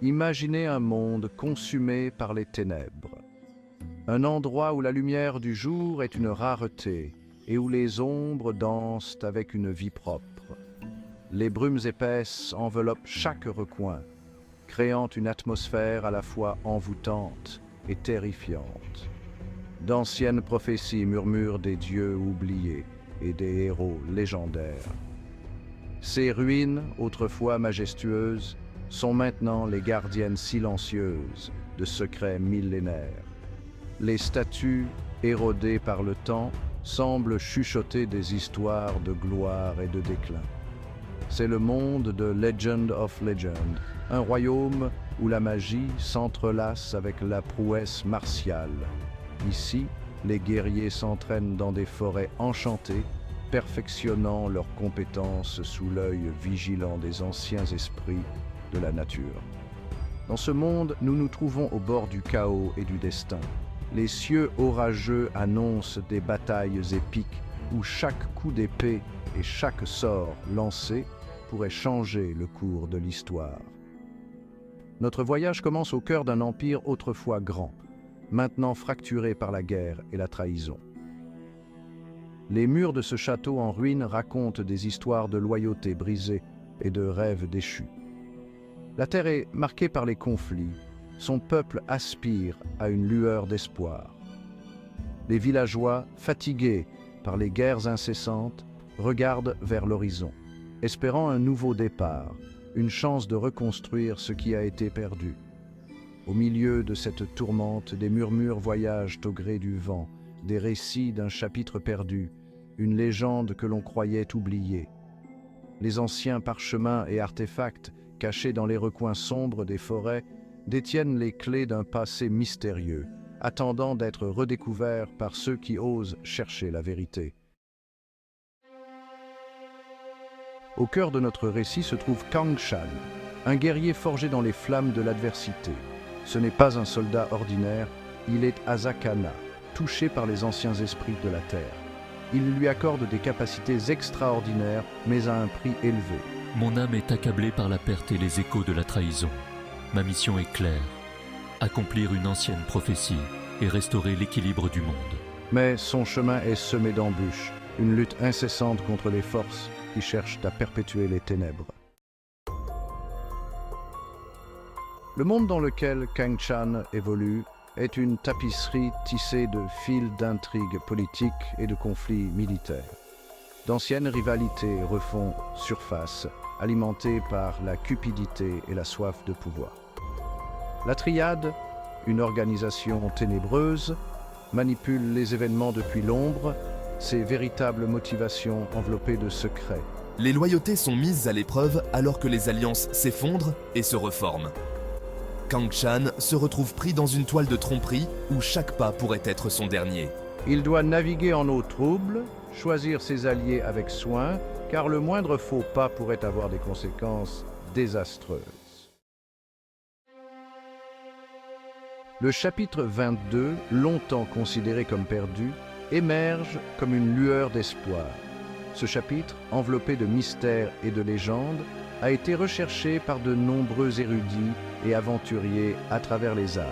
Imaginez un monde consumé par les ténèbres. Un endroit où la lumière du jour est une rareté et où les ombres dansent avec une vie propre. Les brumes épaisses enveloppent chaque recoin, créant une atmosphère à la fois envoûtante et terrifiante. D'anciennes prophéties murmurent des dieux oubliés et des héros légendaires. Ces ruines, autrefois majestueuses, sont maintenant les gardiennes silencieuses de secrets millénaires. Les statues, érodées par le temps, semblent chuchoter des histoires de gloire et de déclin. C'est le monde de Legend of Legend, un royaume où la magie s'entrelace avec la prouesse martiale. Ici, les guerriers s'entraînent dans des forêts enchantées, perfectionnant leurs compétences sous l'œil vigilant des anciens esprits de la nature. Dans ce monde, nous nous trouvons au bord du chaos et du destin. Les cieux orageux annoncent des batailles épiques où chaque coup d'épée et chaque sort lancé pourrait changer le cours de l'histoire. Notre voyage commence au cœur d'un empire autrefois grand, maintenant fracturé par la guerre et la trahison. Les murs de ce château en ruine racontent des histoires de loyauté brisée et de rêves déchus. La terre est marquée par les conflits. Son peuple aspire à une lueur d'espoir. Les villageois, fatigués par les guerres incessantes, regardent vers l'horizon, espérant un nouveau départ, une chance de reconstruire ce qui a été perdu. Au milieu de cette tourmente, des murmures voyagent au gré du vent, des récits d'un chapitre perdu, une légende que l'on croyait oubliée. Les anciens parchemins et artefacts, cachés dans les recoins sombres des forêts, détiennent les clés d'un passé mystérieux, attendant d'être redécouverts par ceux qui osent chercher la vérité. Au cœur de notre récit se trouve Kang Shan, un guerrier forgé dans les flammes de l'adversité. Ce n'est pas un soldat ordinaire, il est Asakana, touché par les anciens esprits de la terre. Il lui accorde des capacités extraordinaires, mais à un prix élevé. Mon âme est accablée par la perte et les échos de la trahison. Ma mission est claire, accomplir une ancienne prophétie et restaurer l'équilibre du monde. Mais son chemin est semé d'embûches, une lutte incessante contre les forces qui cherchent à perpétuer les ténèbres. Le monde dans lequel Kang Shan évolue est une tapisserie tissée de fils d'intrigues politiques et de conflits militaires. D'anciennes rivalités refont surface, alimentées par la cupidité et la soif de pouvoir. La Triade, une organisation ténébreuse, manipule les événements depuis l'ombre, ses véritables motivations enveloppées de secrets. Les loyautés sont mises à l'épreuve alors que les alliances s'effondrent et se reforment. Kang Shan se retrouve pris dans une toile de tromperie où chaque pas pourrait être son dernier. Il doit naviguer en eau trouble, choisir ses alliés avec soin, car le moindre faux pas pourrait avoir des conséquences désastreuses. Le chapitre 22, longtemps considéré comme perdu, émerge comme une lueur d'espoir. Ce chapitre, enveloppé de mystères et de légendes, a été recherché par de nombreux érudits et aventuriers à travers les âges.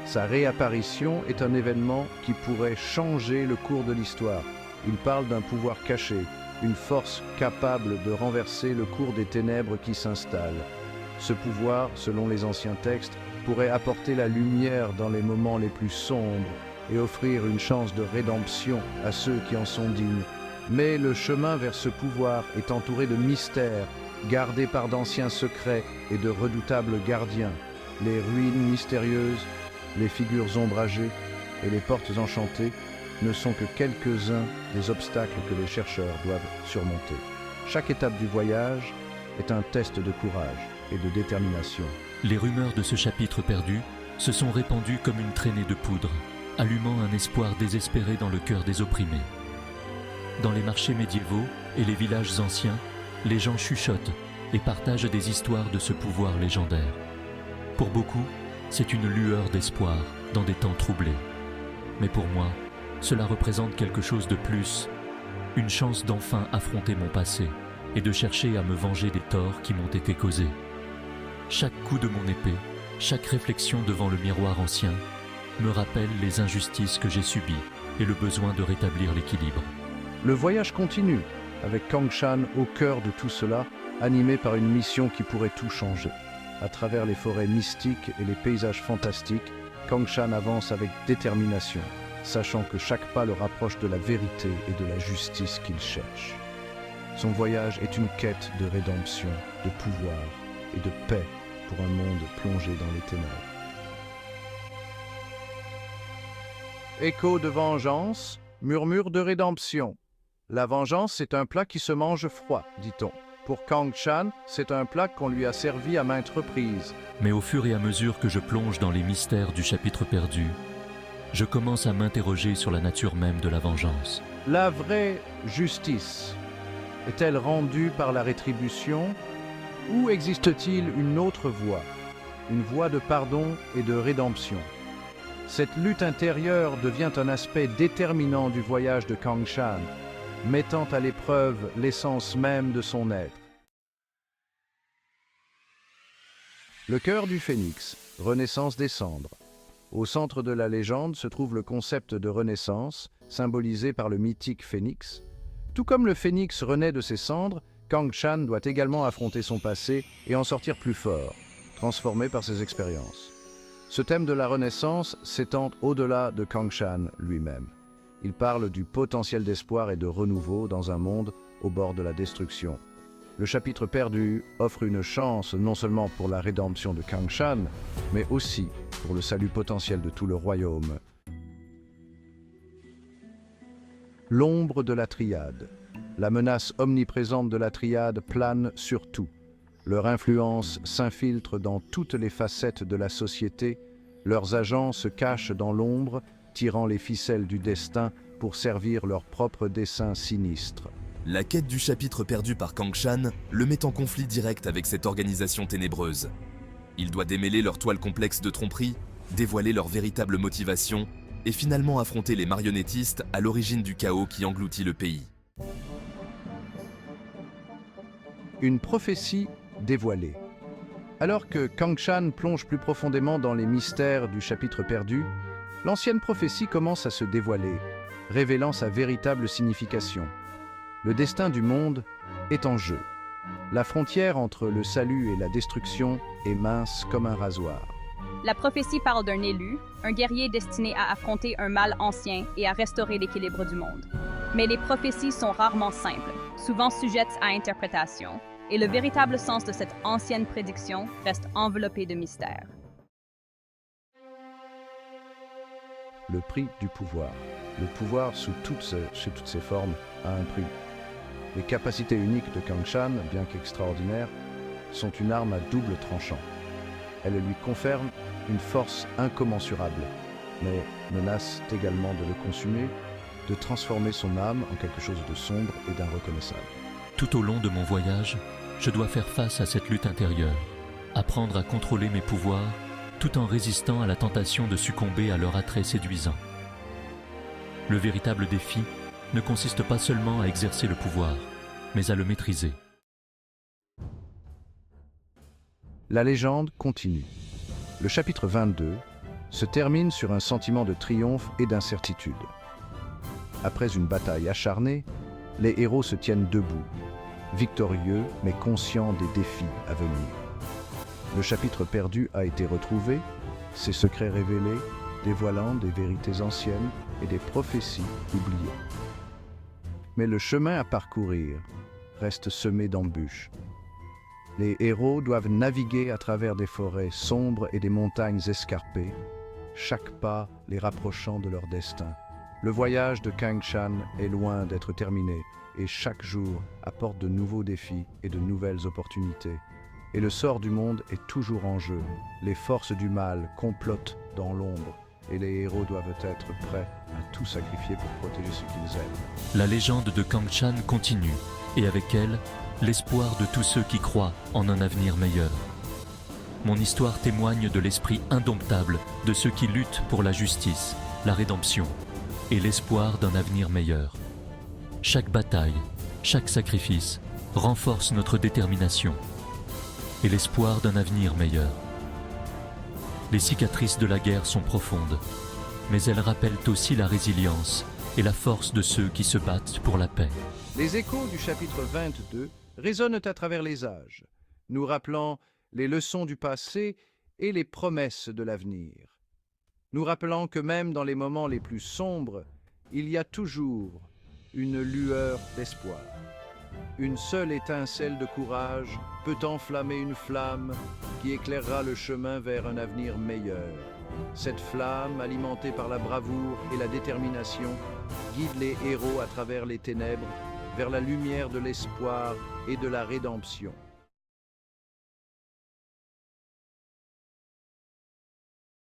Sa réapparition est un événement qui pourrait changer le cours de l'histoire. Il parle d'un pouvoir caché, une force capable de renverser le cours des ténèbres qui s'installent. Ce pouvoir, selon les anciens textes, pourrait apporter la lumière dans les moments les plus sombres et offrir une chance de rédemption à ceux qui en sont dignes. Mais le chemin vers ce pouvoir est entouré de mystères, gardés par d'anciens secrets et de redoutables gardiens. Les ruines mystérieuses, les figures ombragées et les portes enchantées ne sont que quelques-uns des obstacles que les chercheurs doivent surmonter. Chaque étape du voyage est un test de courage et de détermination. Les rumeurs de ce chapitre perdu se sont répandues comme une traînée de poudre, allumant un espoir désespéré dans le cœur des opprimés. Dans les marchés médiévaux et les villages anciens, les gens chuchotent et partagent des histoires de ce pouvoir légendaire. Pour beaucoup, c'est une lueur d'espoir dans des temps troublés. Mais pour moi, cela représente quelque chose de plus, une chance d'enfin affronter mon passé et de chercher à me venger des torts qui m'ont été causés. Chaque coup de mon épée, chaque réflexion devant le miroir ancien, me rappelle les injustices que j'ai subies et le besoin de rétablir l'équilibre. Le voyage continue, avec Kang Shan au cœur de tout cela, animé par une mission qui pourrait tout changer. À travers les forêts mystiques et les paysages fantastiques, Kang Shan avance avec détermination, sachant que chaque pas le rapproche de la vérité et de la justice qu'il cherche. Son voyage est une quête de rédemption, de pouvoir et de paix pour un monde plongé dans les ténèbres. Écho de vengeance, murmure de rédemption. La vengeance, c'est un plat qui se mange froid, dit-on. Pour Kang Shan, c'est un plat qu'on lui a servi à maintes reprises. Mais au fur et à mesure que je plonge dans les mystères du chapitre perdu, je commence à m'interroger sur la nature même de la vengeance. La vraie justice est-elle rendue par la rétribution ou existe-t-il une autre voie, une voie de pardon et de rédemption? Cette lutte intérieure devient un aspect déterminant du voyage de Kang Shan, mettant à l'épreuve l'essence même de son être. Le cœur du phénix, renaissance des cendres. Au centre de la légende se trouve le concept de renaissance, symbolisé par le mythique phénix. Tout comme le phénix renaît de ses cendres, Kang Shan doit également affronter son passé et en sortir plus fort, transformé par ses expériences. Ce thème de la renaissance s'étend au-delà de Kang Shan lui-même. Il parle du potentiel d'espoir et de renouveau dans un monde au bord de la destruction. Le chapitre perdu offre une chance non seulement pour la rédemption de Kang Shan, mais aussi pour le salut potentiel de tout le royaume. L'ombre de la triade. La menace omniprésente de la triade plane sur tout. Leur influence s'infiltre dans toutes les facettes de la société. Leurs agents se cachent dans l'ombre, tirant les ficelles du destin pour servir leurs propres desseins sinistres. La quête du chapitre perdu par Kang Shan le met en conflit direct avec cette organisation ténébreuse. Il doit démêler leur toile complexe de tromperie, dévoiler leur véritable motivation et finalement affronter les marionnettistes à l'origine du chaos qui engloutit le pays. Une prophétie dévoilée. Alors que Kang Shan plonge plus profondément dans les mystères du chapitre perdu, l'ancienne prophétie commence à se dévoiler, révélant sa véritable signification. Le destin du monde est en jeu. La frontière entre le salut et la destruction est mince comme un rasoir. La prophétie parle d'un élu, un guerrier destiné à affronter un mal ancien et à restaurer l'équilibre du monde. Mais les prophéties sont rarement simples, souvent sujettes à interprétation, et le véritable sens de cette ancienne prédiction reste enveloppé de mystère. Le prix du pouvoir. Le pouvoir sous toutes ses formes a un prix. Les capacités uniques de Kang Shan, bien qu'extraordinaires, sont une arme à double tranchant. Elles lui confèrent une force incommensurable, mais menacent également de le consumer, de transformer son âme en quelque chose de sombre et d'inreconnaissable. Tout au long de mon voyage, je dois faire face à cette lutte intérieure, apprendre à contrôler mes pouvoirs, tout en résistant à la tentation de succomber à leur attrait séduisant. Le véritable défi ne consiste pas seulement à exercer le pouvoir, mais à le maîtriser. La légende continue. Le chapitre 22 se termine sur un sentiment de triomphe et d'incertitude. Après une bataille acharnée, les héros se tiennent debout, victorieux mais conscients des défis à venir. Le chapitre perdu a été retrouvé, ses secrets révélés, dévoilant des vérités anciennes et des prophéties oubliées. Mais le chemin à parcourir reste semé d'embûches. Les héros doivent naviguer à travers des forêts sombres et des montagnes escarpées, chaque pas les rapprochant de leur destin. Le voyage de Kang Shan est loin d'être terminé et chaque jour apporte de nouveaux défis et de nouvelles opportunités. Et le sort du monde est toujours en jeu. Les forces du mal complotent dans l'ombre et les héros doivent être prêts à tout sacrifier pour protéger ce qu'ils aiment. La légende de Kang Shan continue, et avec elle, l'espoir de tous ceux qui croient en un avenir meilleur. Mon histoire témoigne de l'esprit indomptable de ceux qui luttent pour la justice, la rédemption et l'espoir d'un avenir meilleur. Chaque bataille, chaque sacrifice renforce notre détermination. et l'espoir d'un avenir meilleur. Les cicatrices de la guerre sont profondes, mais elles rappellent aussi la résilience et la force de ceux qui se battent pour la paix. Les échos du chapitre 22 résonnent à travers les âges, nous rappelant les leçons du passé et les promesses de l'avenir. Nous rappelant que même dans les moments les plus sombres, il y a toujours une lueur d'espoir. Une seule étincelle de courage peut enflammer une flamme qui éclairera le chemin vers un avenir meilleur. Cette flamme, alimentée par la bravoure et la détermination, guide les héros à travers les ténèbres vers la lumière de l'espoir et de la rédemption.